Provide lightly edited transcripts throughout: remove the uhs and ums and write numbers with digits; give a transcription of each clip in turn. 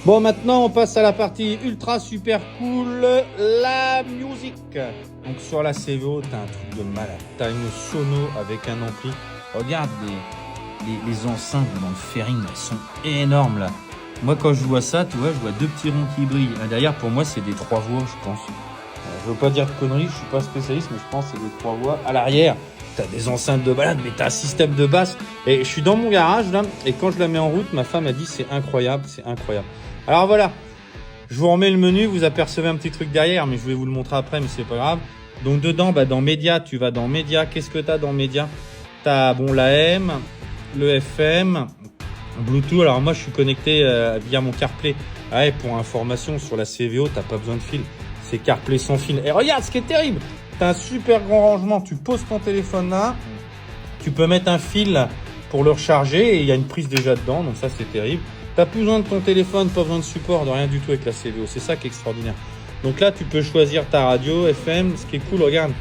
Bon, maintenant, on passe à la partie ultra super cool, la musique. Donc, sur la CVO, t'as un truc de malade. T'as une sono avec un ampli. Regarde les enceintes dans le fairing, elles sont énormes, là. Moi, quand je vois ça, tu vois, je vois deux petits ronds qui brillent. Derrière, pour moi, c'est des 3 voix, je pense. Je veux pas dire de conneries, je suis pas spécialiste, mais je pense que c'est des 3 voix. À l'arrière, t'as des enceintes de balade, mais t'as un système de basse. Et je suis dans mon garage, là, et quand je la mets en route, ma femme a dit c'est incroyable, c'est incroyable. Alors voilà, je vous remets le menu, vous apercevez un petit truc derrière, mais je vais vous le montrer après, mais c'est pas grave. Donc dedans, dans Média, tu vas dans Média. Qu'est-ce que t'as dans Média? T'as l'AM, le FM, Bluetooth. Alors moi, je suis connecté via mon CarPlay. Ouais, pour information, sur la CVO, t'as pas besoin de fil. C'est CarPlay sans fil. Et regarde, ce qui est terrible, t'as un super grand rangement. Tu poses ton téléphone là, tu peux mettre un fil pour le recharger et il y a une prise déjà dedans, donc ça c'est terrible. T'as plus besoin de ton téléphone, pas besoin de support, de rien du tout avec la CVO. C'est ça qui est extraordinaire. Donc là, tu peux choisir ta radio FM. Ce qui est cool, regarde,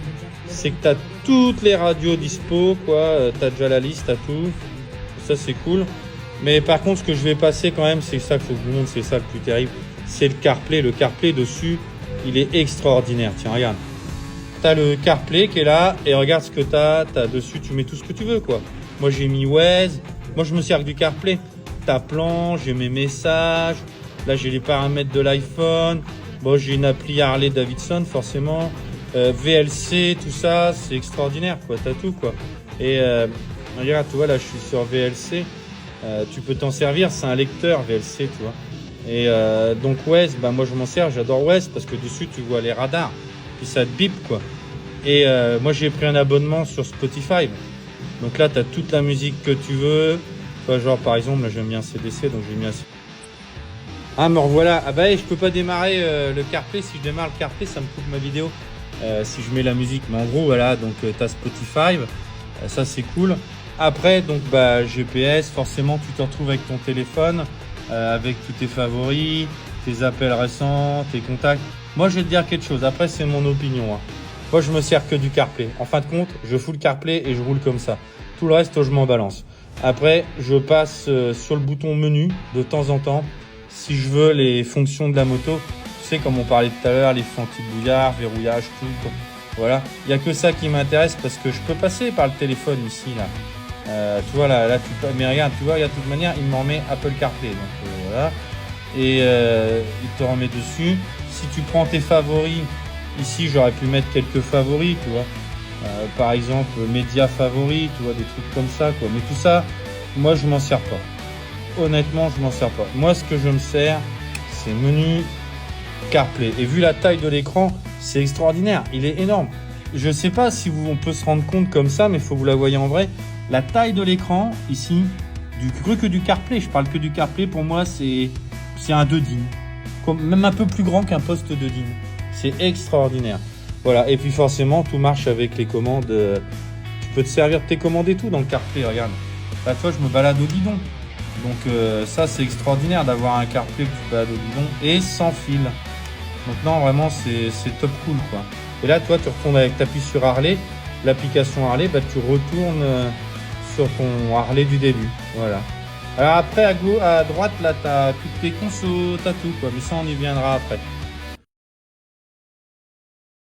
c'est que t'as toutes les radios dispo, quoi. T'as déjà la liste, t'as tout. Ça, c'est cool. Mais par contre, ce que je vais passer quand même, c'est ça qu'il faut que je vous montre, c'est ça le plus terrible. C'est le CarPlay. Le CarPlay dessus, il est extraordinaire. Tiens, regarde. T'as le CarPlay qui est là et regarde ce que t'as. T'as dessus, tu mets tout ce que tu veux, quoi. Moi, j'ai mis Waze. Moi, je me sers du CarPlay. Ta plan, j'ai mes messages. Là, j'ai les paramètres de l'iPhone. Bon, j'ai une appli Harley Davidson, forcément. VLC, tout ça, c'est extraordinaire, quoi. T'as tout, quoi. Et regarde, tu vois, là, je suis sur VLC. Tu peux t'en servir, c'est un lecteur VLC, tu vois. Et donc, Waze, moi, je m'en sers. J'adore Waze parce que dessus, tu vois les radars. Puis ça te bip, quoi. Et moi, j'ai pris un abonnement sur Spotify. Donc là, tu as toute la musique que tu veux. Toi, genre, par exemple, là, j'aime bien CDC, donc j'ai mis un... Ah, me revoilà. Ah bah, je peux pas démarrer le CarPlay. Si je démarre le CarPlay, ça me coupe ma vidéo. Si je mets la musique. Mais en gros, voilà, donc tu as Spotify. Ça, c'est cool. Après, donc, GPS, forcément, tu te retrouves avec ton téléphone, avec tous tes favoris, tes appels récents, tes contacts. Moi, je vais te dire quelque chose. Après, c'est mon opinion, hein. Moi, je me sers que du CarPlay. En fin de compte, je fous le CarPlay et je roule comme ça. Tout le reste, je m'en balance. Après, je passe sur le bouton menu de temps en temps. Si je veux les fonctions de la moto, tu sais, comme on parlait tout à l'heure, les anti-brouillard, verrouillage, tout, quoi. Voilà. Il n'y a que ça qui m'intéresse parce que je peux passer par le téléphone ici, là. Tu vois, là, tu peux... Mais regarde, tu vois, de toute manière, il m'en met Apple CarPlay. Donc, voilà. Et il te remet dessus. Si tu prends tes favoris, ici, j'aurais pu mettre quelques favoris, tu vois. Par exemple, médias favoris, tu vois, des trucs comme ça, quoi. Mais tout ça, moi, je m'en sers pas. Honnêtement, je m'en sers pas. Moi, ce que je me sers, c'est menu CarPlay. Et vu la taille de l'écran, c'est extraordinaire. Il est énorme. Je sais pas si on peut se rendre compte comme ça, mais il faut que vous la voyez en vrai. La taille de l'écran, ici, que du CarPlay. Je parle que du CarPlay. Pour moi, c'est un 2 DIN. Même un peu plus grand qu'un poste de DIN. C'est extraordinaire. Voilà, et puis forcément, tout marche avec les commandes. Tu peux te servir de tes commandes et tout dans le CarPlay, regarde. Là, toi, je me balade au guidon. Donc ça, c'est extraordinaire d'avoir un CarPlay que tu balades au guidon et sans fil. Donc non, vraiment, c'est top cool, quoi. Et là, toi, tu retournes avec, t'appuies sur Harley, l'application Harley, tu retournes sur ton Harley du début. Voilà. Alors après, à droite, là, tu as toutes tes consos, tu as tout, quoi. Mais ça, on y viendra après.